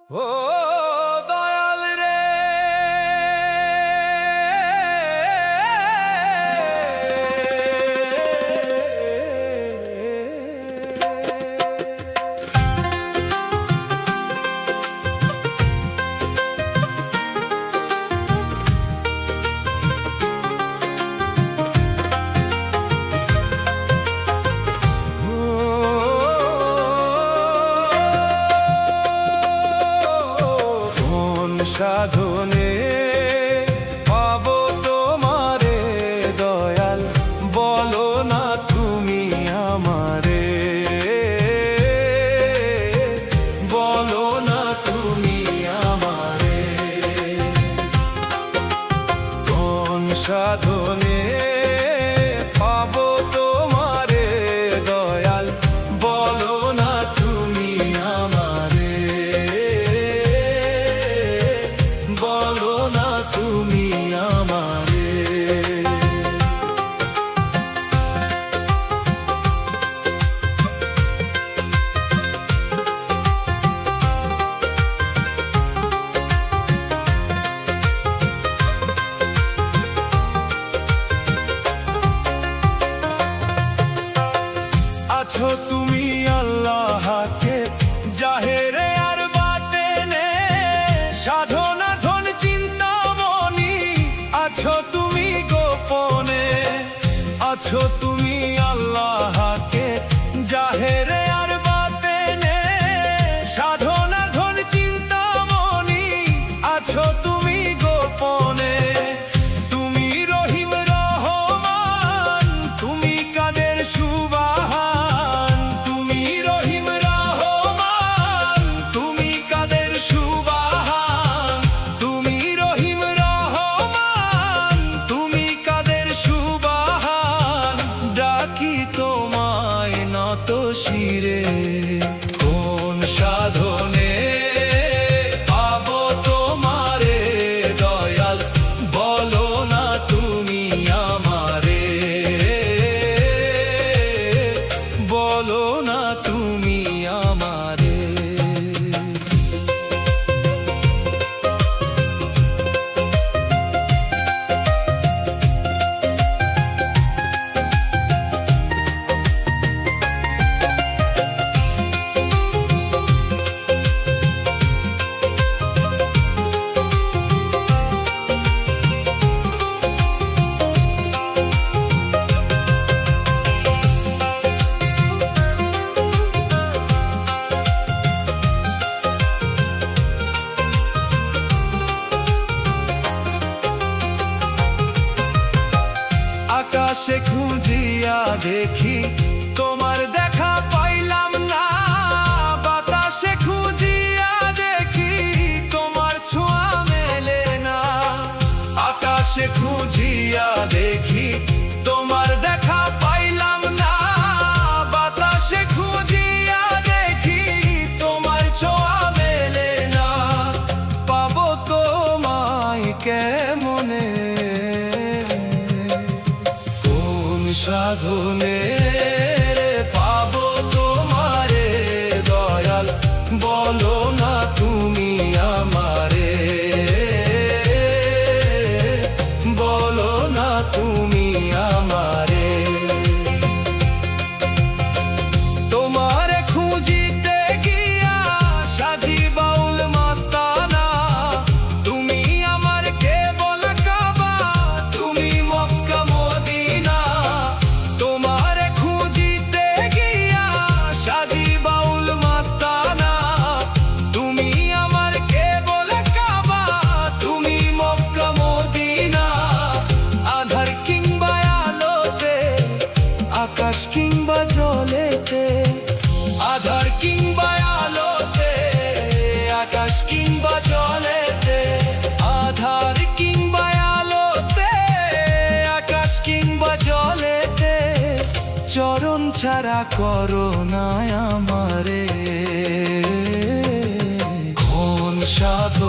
ও দয়াল রে সাধনে পাবো তোমারে দয়াল, বলো না তুমি আমারে, বলো না তুমি আমারে। কোন সাধনে পাবো তোমারে দয়াল, বলো না তুমি আমারে, বলো না তুমি আমারে। আছো তুমি আল্লাহকে জাহেরে আর বাতেনে, সাধনা ধন চিন্তামণি আছো তুমি গোপনে। আছো তুমি আল্লাহকে জাহেরে আর বাতেনে, সাধনা ধন চিন্তামণি আছো তুমি গোপনে। তুমি রহিম রহমান, তুমি কাদের সুবহান, তুমি রহিম রহমান, তুমি কাদের সুবহান, তুমি রহিম রহমান, তুমি কাদের সুবহান। ডাকি তোমায় নত শিরে, কোন সাধনে পাবো তোমারে দয়াল, বলো না তুমি আমারে, বলো না তুমি আমারে। আকাশে খুঁজিয়া দেখি তোমার দেখা পাইলাম না, বাতাসে খুঁজিয়া দেখি তোমার ছোঁয়া মেলে না। আকাশে খুঁজিয়া দেখি তোমার দেখা পাইলাম না, বাতাসে খুঁজিয়া দেখি তোমার ছোঁয়া মেলে না। পাবো তোমায় কেমনে, সাধনে পাবো তোমারে দয়াল, বলো না তুমি আমারে, বলো না তুমি আমারে। তোমারে খুঁজিতে গিয়া সাজি বাউল মাস্তানা, তুমি আমার কেবল কাবা, তুমি মক্কা মদিনা। তোমারে খুঁজিতে গিয়া সাজি বাউল মাস্তানা, তুমি আমার কেবল কাবা, তুমি মক্কা মদিনা। আধার কিংবা আলোতে, আকাশ কিংবা জলেতে, আধার কিংবা আলোতে, আকাশ কিংবা জলেতে, আধার কিংবা আলোতে, আকাশ কিংবা জলেতে, চরণ ছাড়া করো না আমারে। কোন সাধনে